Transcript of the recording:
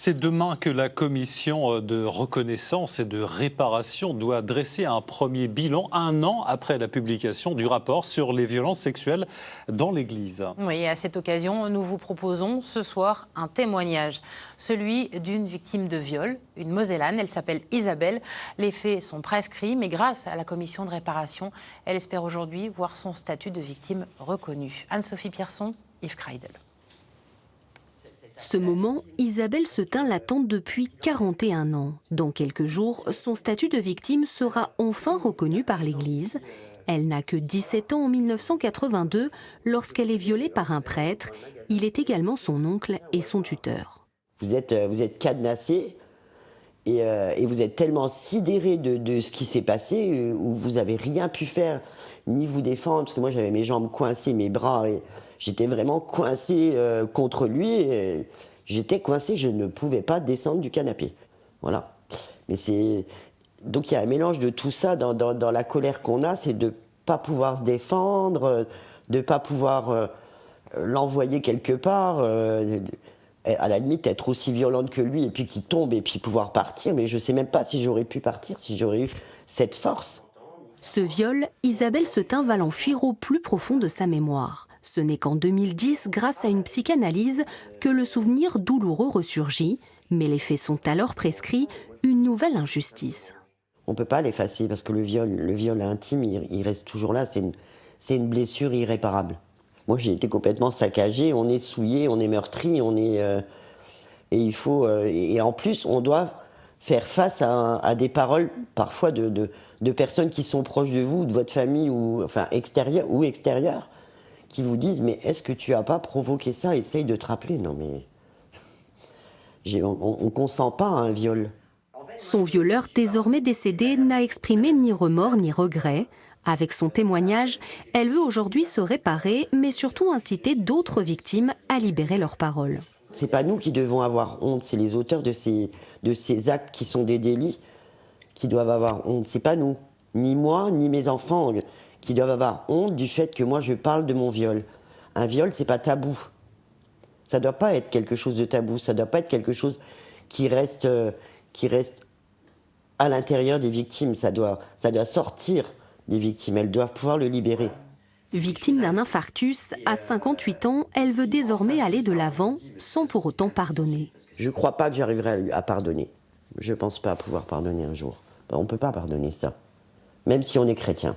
C'est demain que la commission de reconnaissance et de réparation doit dresser un premier bilan, un an après la publication du rapport sur les violences sexuelles dans l'Église. Oui, à cette occasion, nous vous proposons ce soir un témoignage, celui d'une victime de viol, une Mosellane. Elle s'appelle Isabelle. Les faits sont prescrits, mais grâce à la commission de réparation, elle espère aujourd'hui voir son statut de victime reconnu. Anne-Sophie Pierson, Yves Kreidel. Ce moment, Isabelle Setain l'attend depuis 41 ans. Dans quelques jours, son statut de victime sera enfin reconnu par l'Église. Elle n'a que 17 ans en 1982 lorsqu'elle est violée par un prêtre. Il est également son oncle et son tuteur. Vous êtes cadenassé et vous êtes tellement sidéré de ce qui s'est passé où vous n'avez rien pu faire, ni vous défendre, parce que moi j'avais mes jambes coincées, mes bras, et j'étais vraiment coincé contre lui. J'étais coincé, je ne pouvais pas descendre du canapé. Voilà. Mais donc il y a un mélange de tout ça dans la colère qu'on a, c'est de ne pas pouvoir se défendre, de ne pas pouvoir l'envoyer quelque part, à la limite être aussi violente que lui et puis qu'il tombe et puis pouvoir partir. Mais je ne sais même pas si j'aurais pu partir, si j'aurais eu cette force. Ce viol, Isabelle Setain va l'enfuir au plus profond de sa mémoire. Ce n'est qu'en 2010, grâce à une psychanalyse, que le souvenir douloureux ressurgit. Mais les faits sont alors prescrits, une nouvelle injustice. On ne peut pas l'effacer parce que le viol intime, il reste toujours là. C'est une blessure irréparable. Moi, j'ai été complètement saccagé. On est souillé, on est meurtri, et en plus, on doit faire face à des paroles parfois de personnes qui sont proches de vous, de votre famille, extérieures, qui vous disent « Mais est-ce que tu n'as pas provoqué ça? Essaye de te rappeler. » Non mais... On ne consent pas à un viol. Son violeur, désormais décédé, n'a exprimé ni remords ni regrets. Avec son témoignage, elle veut aujourd'hui se réparer, mais surtout inciter d'autres victimes à libérer leurs paroles. C'est pas nous qui devons avoir honte, c'est les auteurs de ces actes qui sont des délits qui doivent avoir honte. C'est pas nous, ni moi, ni mes enfants, qui doivent avoir honte du fait que moi je parle de mon viol. Un viol, c'est pas tabou. Ça doit pas être quelque chose de tabou, ça doit pas être quelque chose qui reste à l'intérieur des victimes. Ça doit sortir des victimes, elles doivent pouvoir le libérer. Victime d'un infarctus, à 58 ans, elle veut désormais aller de l'avant sans pour autant pardonner. Je ne crois pas que j'arriverai à pardonner. Je ne pense pas pouvoir pardonner un jour. On ne peut pas pardonner ça, même si on est chrétien.